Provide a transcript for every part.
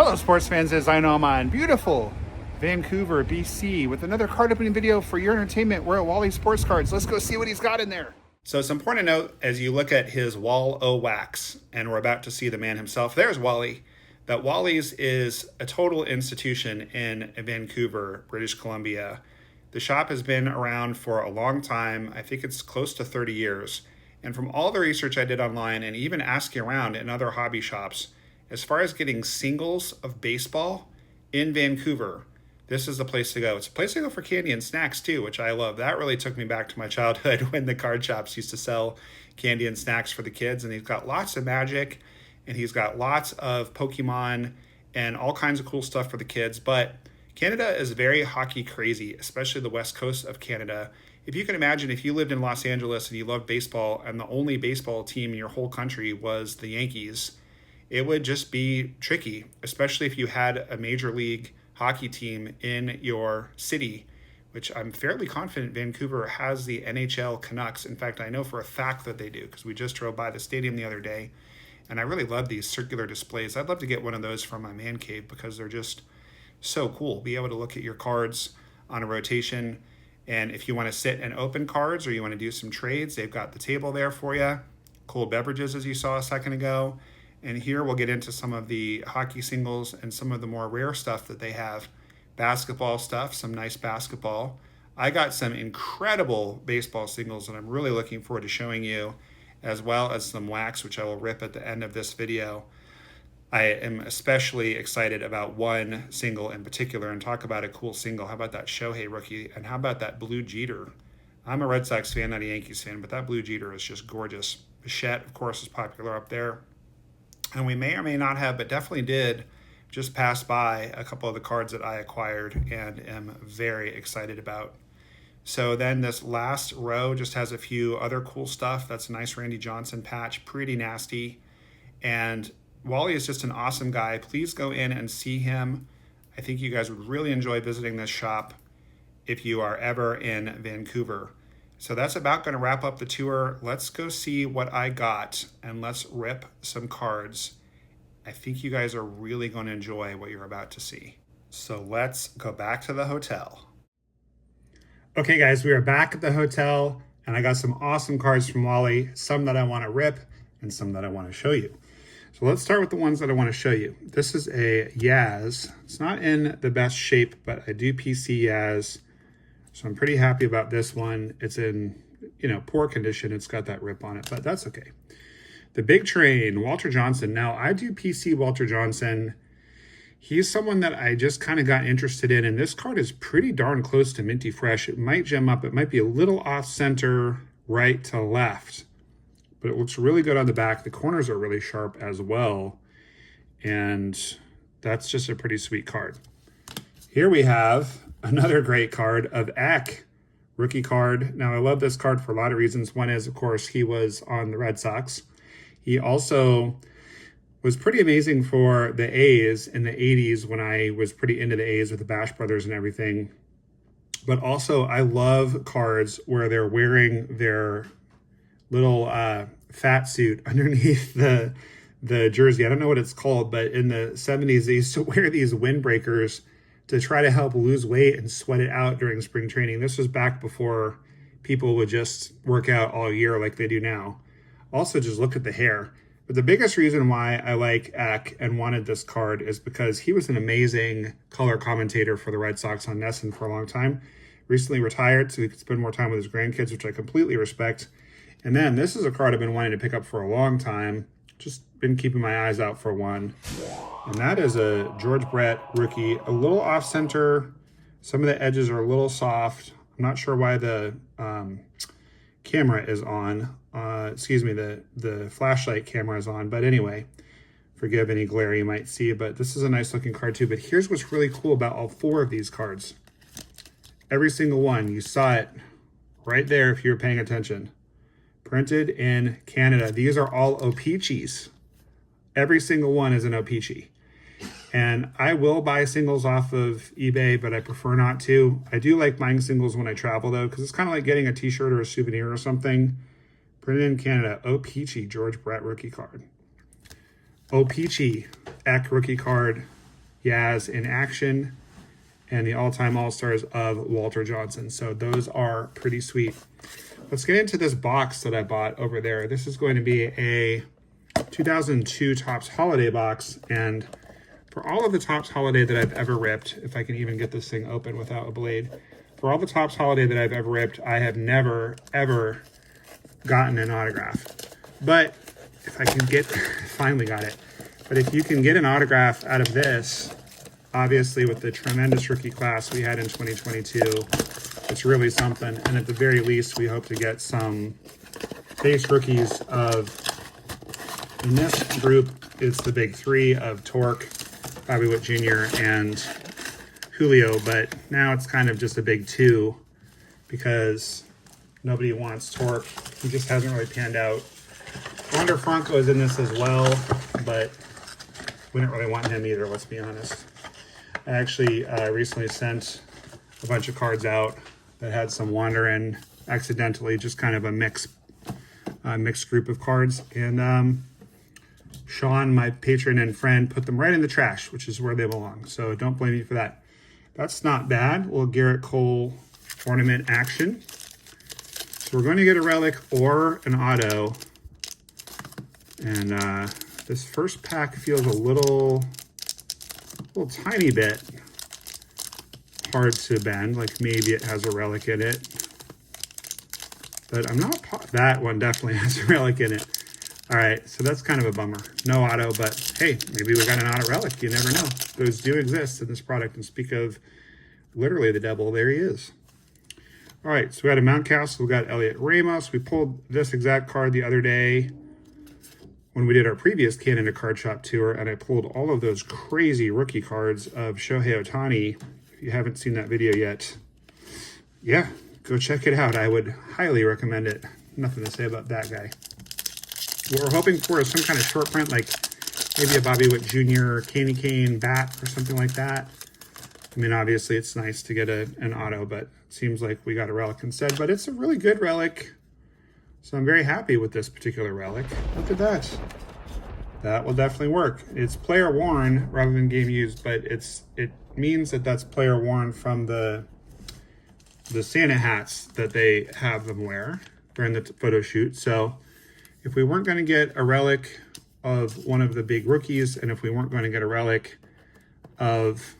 Hello sports fans, as I know I'm on beautiful Vancouver, BC with another card opening video for your entertainment. We're at Wally Sports Cards. Let's go see what he's got in there. So it's important to note as you look at his wall o wax, and we're about to see the man himself. There's Wally. That Wally's is a total institution in Vancouver, British Columbia. The shop has been around for a long time. I think it's close to 30 years. And from all the research I did online and even asking around in other hobby shops, as far as getting singles of baseball in Vancouver, this is the place to go. It's a place to go for candy and snacks too, which I love. That really took me back to my childhood when the card shops used to sell candy and snacks for the kids. And he's got lots of Magic, and he's got lots of Pokemon and all kinds of cool stuff for the kids. But Canada is very hockey crazy, especially the west coast of Canada. If you can imagine, if you lived in Los Angeles and you loved baseball and the only baseball team in your whole country was the Yankees, it would just be tricky, especially if you had a major league hockey team in your city, which I'm fairly confident Vancouver has the NHL Canucks. In fact, I know for a fact that they do because we just drove by the stadium the other day, and I really love these circular displays. I'd love to get one of those from my man cave because they're just so cool. Be able to look at your cards on a rotation, and if you want to sit and open cards or you want to do some trades, they've got the table there for you. Cold beverages, as you saw a second ago. And here we'll get into some of the hockey singles and some of the more rare stuff that they have. Basketball stuff, some nice basketball. I got some incredible baseball singles that I'm really looking forward to showing you, as well as some wax, which I will rip at the end of this video. I am especially excited about one single in particular, and talk about a cool single. How about that Shohei rookie? And how about that blue Jeter? I'm a Red Sox fan, not a Yankees fan, but that blue Jeter is just gorgeous. Bichette, of course, is popular up there. And we may or may not have, but definitely did just pass by a couple of the cards that I acquired and am very excited about. So then this last row just has a few other cool stuff. That's a nice Randy Johnson patch, pretty nasty. And Wally is just an awesome guy. Please go in and see him. I think you guys would really enjoy visiting this shop if you are ever in Vancouver. So that's about going to wrap up the tour. Let's go see what I got, and let's rip some cards. I think you guys are really going to enjoy what you're about to see. So let's go back to the hotel. Okay, guys, we are back at the hotel, and I got some awesome cards from Wally, some that I want to rip and some that I want to show you. So let's start with the ones that I want to show you. This is a Yaz. It's not in the best shape, but I do PC Yaz. So I'm pretty happy about this one. It's in, poor condition. It's got that rip on it, but that's okay. The Big Train, Walter Johnson. Now, I do PC Walter Johnson. He's someone that I just kind of got interested in, and this card is pretty darn close to minty fresh. It might gem up. It might be a little off center, right to left, but it looks really good on the back. The corners are really sharp as well, and that's just a pretty sweet card. Here we have another great card of Eck, rookie card. Now, I love this card for a lot of reasons. One is, of course, he was on the Red Sox. He also was pretty amazing for the A's in the 80s when I was pretty into the A's with the Bash Brothers and everything. But also, I love cards where they're wearing their little fat suit underneath the jersey. I don't know what it's called, but in the 70s, they used to wear these windbreakers to try to help lose weight and sweat it out during spring training. This was back before people would just work out all year like they do now. Also, just look at the hair. But the biggest reason why I like Eck and wanted this card is because he was an amazing color commentator for the Red Sox on NESN for a long time. Recently retired so he could spend more time with his grandkids, which I completely respect. And then this is a card I've been wanting to pick up for a long time. Just been keeping my eyes out for one. And that is a George Brett rookie, a little off center. Some of the edges are a little soft. I'm not sure why the camera is on. The flashlight camera is on. But anyway, forgive any glare you might see. But this is a nice looking card too. But here's what's really cool about all four of these cards. Every single one, you saw it right there if you were paying attention. Printed in Canada. These are all O-Pee-Chees. Every single one is an O-Pee-Chee. And I will buy singles off of eBay, but I prefer not to. I do like buying singles when I travel, though, because it's kind of like getting a t-shirt or a souvenir or something. Printed in Canada. O-Pee-Chee George Brett rookie card. O-Pee-Chee Eck rookie card. Yaz in action, and the all-time all-stars of Walter Johnson. So those are pretty sweet. Let's get into this box that I bought over there. This is going to be a 2002 Topps Holiday box, and for all of the Topps Holiday that I've ever ripped, if I can even get this thing open without a blade, for all the Topps Holiday that I've ever ripped, I have never, ever gotten an autograph. But if I can get, finally got it. But if you can get an autograph out of this, obviously with the tremendous rookie class we had in 2022, it's really something. And at the very least, we hope to get some base rookies of, in this group, it's the big three of Torque, Bobby Witt Jr., and Julio, but now it's kind of just a big two because nobody wants Torque. He just hasn't really panned out. Wander Franco is in this as well, but we don't really want him either, let's be honest. I actually recently sent a bunch of cards out that had some Wander in accidentally, just kind of a mixed group of cards. And Sean, my patron and friend, put them right in the trash, which is where they belong. So don't blame me for that. That's not bad. Little Garrett Cole ornament action. So we're going to get a relic or an auto. And this first pack feels a little tiny bit hard to bend. Like maybe it has a relic in it. But I'm not, that one definitely has a relic in it. All right, so that's kind of a bummer. No auto, but hey, maybe we got an auto relic. You never know. Those do exist in this product. And speak of literally the devil, there he is. All right, so we got a Mountcastle. We got Elliot Ramos. We pulled this exact card the other day when we did our previous Canada Card Shop tour, and I pulled all of those crazy rookie cards of Shohei Ohtani. If you haven't seen that video yet, yeah, go check it out. I would highly recommend it. Nothing to say about that guy. What we're hoping for is some kind of short print, like maybe a Bobby Witt Jr. Candy Cane bat or something like that. I mean, obviously it's nice to get an auto, but it seems like we got a relic instead. But it's a really good relic, so I'm very happy with this particular relic. Look at that. That will definitely work. It's player worn rather than game used, but it means that that's player worn from the Santa hats that they have them wear during the photo shoot. So if we weren't going to get a relic of one of the big rookies, and if we weren't going to get a relic of,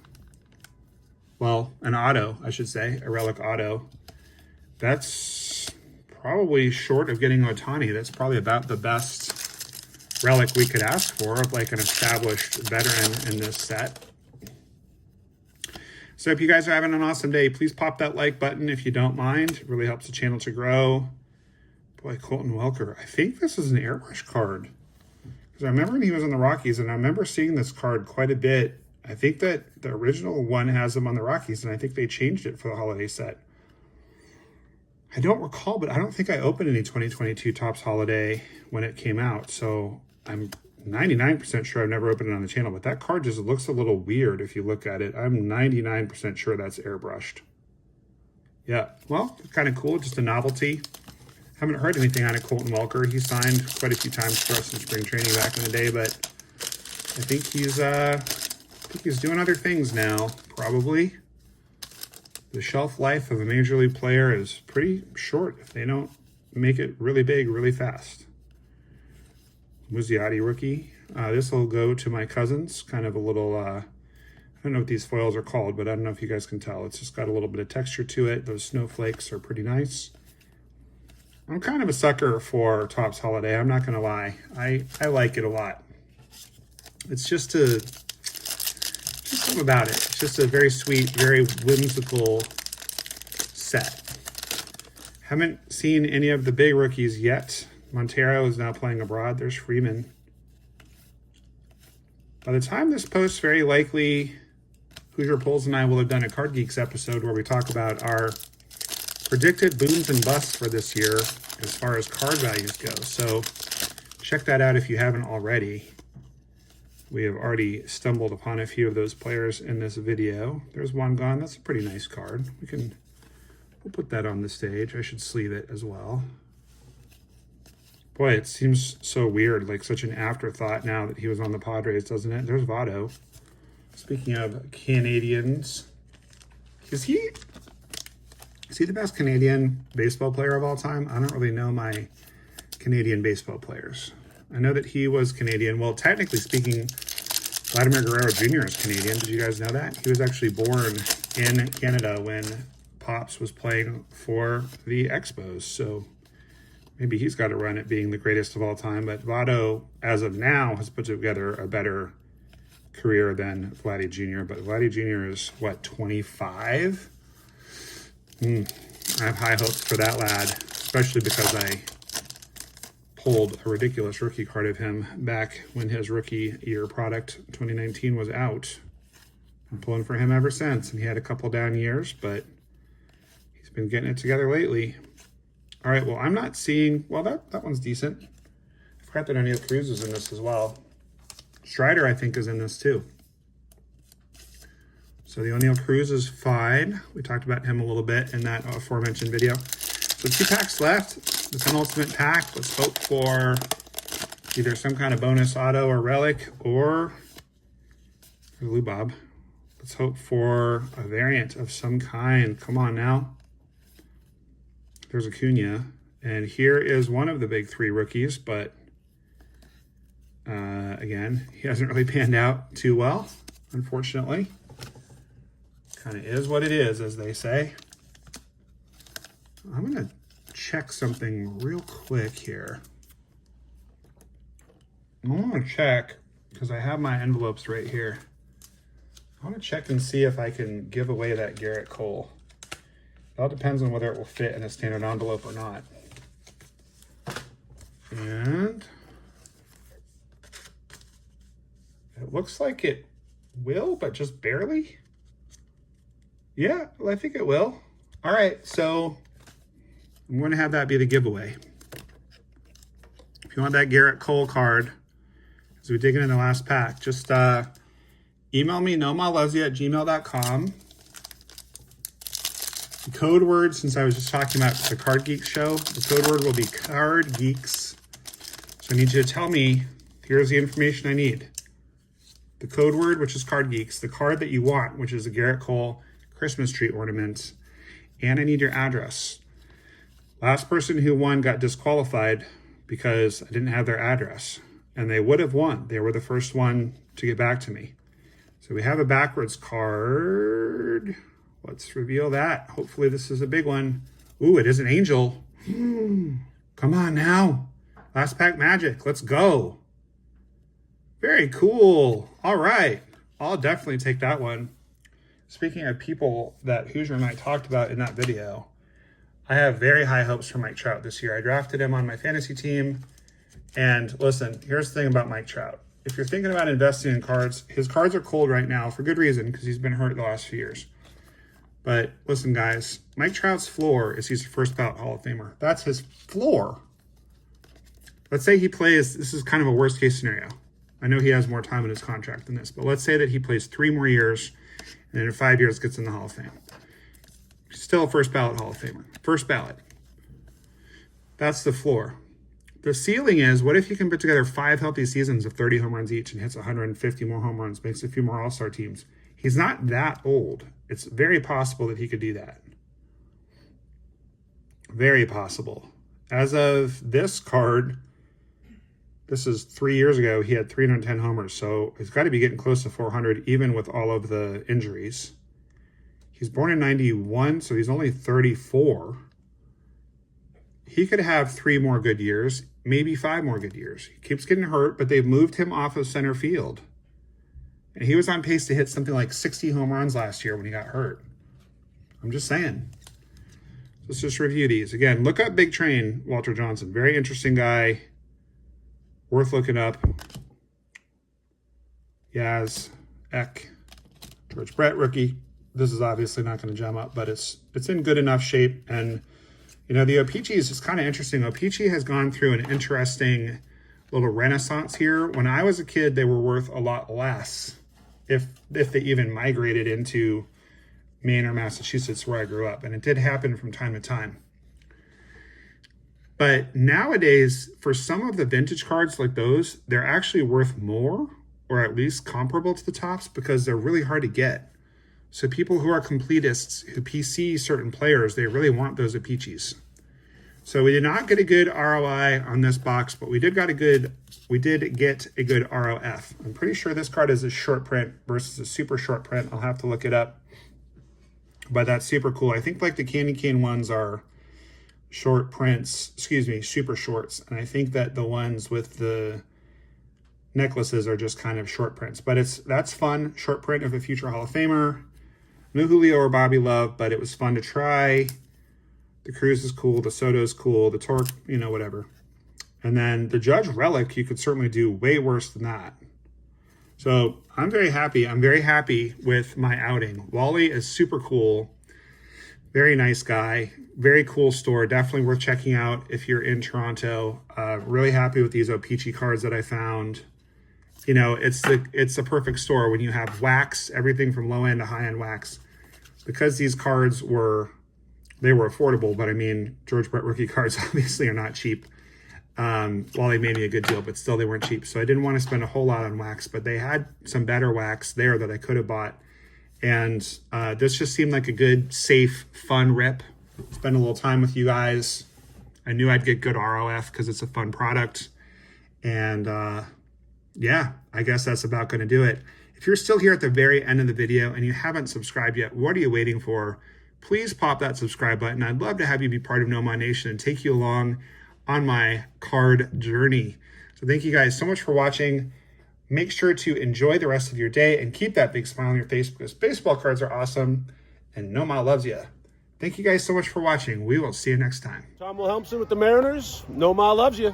well, an auto, I should say, a relic auto, that's probably short of getting Ohtani. That's probably about the best relic we could ask for of like an established veteran in this set. So if you guys are having an awesome day, please pop that like button if you don't mind. It really helps the channel to grow. Boy, Colton Welker. I think this is an airbrush card. Because I remember when he was in the Rockies, and I remember seeing this card quite a bit. I think that the original one has him on the Rockies, and I think they changed it for the holiday set. I don't recall, but I don't think I opened any 2022 Topps Holiday when it came out. So I'm 99% sure I've never opened it on the channel, but that card just looks a little weird if you look at it. I'm 99% sure that's airbrushed. Yeah, well, kind of cool, just a novelty. Haven't heard anything on it, Colton Welker. He signed quite a few times for us in spring training back in the day, but I think he's doing other things now, probably. The shelf life of a major league player is pretty short if they don't make it really big, really fast. Muzziotti rookie. This will go to my cousins. Kind of a little, I don't know what these foils are called, but I don't know if you guys can tell. It's just got a little bit of texture to it. Those snowflakes are pretty nice. I'm kind of a sucker for Topps Holiday. I'm not going to lie. I like it a lot. It's just something about it. It's just a very sweet, very whimsical set. Haven't seen any of the big rookies yet. Montero is now playing abroad. There's Freeman. By the time this posts, very likely Hoosier Pulls and I will have done a Card Geeks episode where we talk about our predicted booms and busts for this year as far as card values go. So check that out if you haven't already. We have already stumbled upon a few of those players in this video. There's one gone. That's a pretty nice card. We'll put that on the stage. I should sleeve it as well. Boy, it seems so weird, like such an afterthought now that he was on the Padres, doesn't it? There's Votto. Speaking of Canadians, is he the best Canadian baseball player of all time? I don't really know my Canadian baseball players. I know that he was Canadian. Well, technically speaking, Vladimir Guerrero Jr. is Canadian. Did you guys know that? He was actually born in Canada when Pops was playing for the Expos. So maybe he's got a run at being the greatest of all time. But Votto, as of now, has put together a better career than Vladdy Jr. But Vladdy Jr. is, what, 25? I have high hopes for that lad, especially because I pulled a ridiculous rookie card of him back when his rookie year product 2019 was out. I'm pulling for him ever since, and he had a couple down years, but he's been getting it together lately. All right, well, I'm not seeing, well, that one's decent. I forgot that O'Neal Cruz is in this as well. Strider, I think, is in this too. So the O'Neal Cruz is fine. We talked about him a little bit in that aforementioned video. So 2 packs left. It's an ultimate pack. Let's hope for either some kind of bonus auto or relic or Lou Bob. Let's hope for a variant of some kind. Come on now. There's Acuna. And here is one of the big 3 rookies, but again, he hasn't really panned out too well, unfortunately. Kind of is what it is, as they say. I'm going to check something real quick here. I want to check, because I have my envelopes right here. I want to check and see if I can give away that Garrett Cole. It all depends on whether it will fit in a standard envelope or not. And it looks like it will, but just barely. Yeah, well, I think it will. All right, so I'm going to have that be the giveaway. If you want that Garrett Cole card, as we dig into the last pack, just email me, nomahlesley@gmail.com. The code word, since I was just talking about the Card Geeks show, the code word will be Card Geeks. So I need you to tell me, here's the information I need. The code word, which is Card Geeks, the card that you want, which is a Garrett Cole Christmas tree ornament, and I need your address. Last person who won got disqualified because I didn't have their address, and they would have won. They were the first one to get back to me. So we have a backwards card. Let's reveal that. Hopefully this is a big one. Ooh, it is an angel. Come on now. Last pack magic. Let's go. Very cool. All right. I'll definitely take that one. Speaking of people that Hoosier and I talked about in that video, I have very high hopes for Mike Trout this year. I drafted him on my fantasy team. And listen, here's the thing about Mike Trout. If you're thinking about investing in cards, his cards are cold right now for good reason, because he's been hurt the last few years. But listen, guys, Mike Trout's floor is he's a first ballot Hall of Famer. That's his floor. Let's say he plays, this is kind of a worst case scenario. I know he has more time in his contract than this, but let's say that he plays 3 more years and in 5 years gets in the Hall of Fame. Still a first ballot Hall of Famer. First ballot. That's the floor. The ceiling is, what if he can put together 5 healthy seasons of 30 home runs each and hits 150 more home runs, makes a few more All-Star teams? He's not that old. It's very possible that he could do that. Very possible. As of this card, this is 3 years ago, he had 310 homers, so he's got to be getting close to 400, even with all of the injuries. He's born in 91, so he's only 34. He could have 3 more good years, maybe 5 more good years. He keeps getting hurt, but they've moved him off of center field. And he was on pace to hit something like 60 home runs last year when he got hurt. I'm just saying. Let's just review these. Again, look up Big Train, Walter Johnson. Very interesting guy. Worth looking up. Yaz, Eck, George Brett, rookie. This is obviously not going to jam up, but it's in good enough shape. And, you know, the O-Pee-Chee is just kind of interesting. O-Pee-Chee has gone through an interesting little renaissance here. When I was a kid, they were worth a lot less, if they even migrated into Maine or Massachusetts, where I grew up. And it did happen from time to time. But nowadays, for some of the vintage cards like those, they're actually worth more or at least comparable to the Topps, because they're really hard to get. So people who are completists, who PC certain players, they really want those O-Pee-Chees. So we did not get a good ROI on this box, but we did get a good ROF. I'm pretty sure this card is a short print versus a super short print. I'll have to look it up. But that's super cool. I think like the candy cane ones are short prints, excuse me, super shorts. And I think that the ones with the necklaces are just kind of short prints. But that's fun. Short print of a future Hall of Famer. No Julio or Bobby Love, but it was fun to try. The Cruz is cool. The Soto is cool. The Torque, you know, whatever. And then the Judge Relic, you could certainly do way worse than that. So I'm very happy. I'm very happy with my outing. Wally is super cool. Very nice guy. Very cool store. Definitely worth checking out if you're in Toronto. Really happy with these O-Pee-Chee cards that I found. You know, it's a perfect store when you have wax, everything from low end to high end wax. Because these cards were affordable, but I mean, George Brett rookie cards obviously are not cheap. Wally made me a good deal, but still they weren't cheap. So I didn't want to spend a whole lot on wax, but they had some better wax there that I could have bought. And this just seemed like a good, safe, fun rip. Spend a little time with you guys. I knew I'd get good ROF because it's a fun product. And yeah, I guess that's about going to do it. If you're still here at the very end of the video and you haven't subscribed yet, what are you waiting for? Please pop that subscribe button. I'd love to have you be part of NOMAH Nation and take you along on my card journey. So thank you guys so much for watching. Make sure to enjoy the rest of your day and keep that big smile on your face, because baseball cards are awesome and NOMAH loves you. Thank you guys so much for watching. We will see you next time. Tom Wilhelmsen with the Mariners. NOMAH loves you.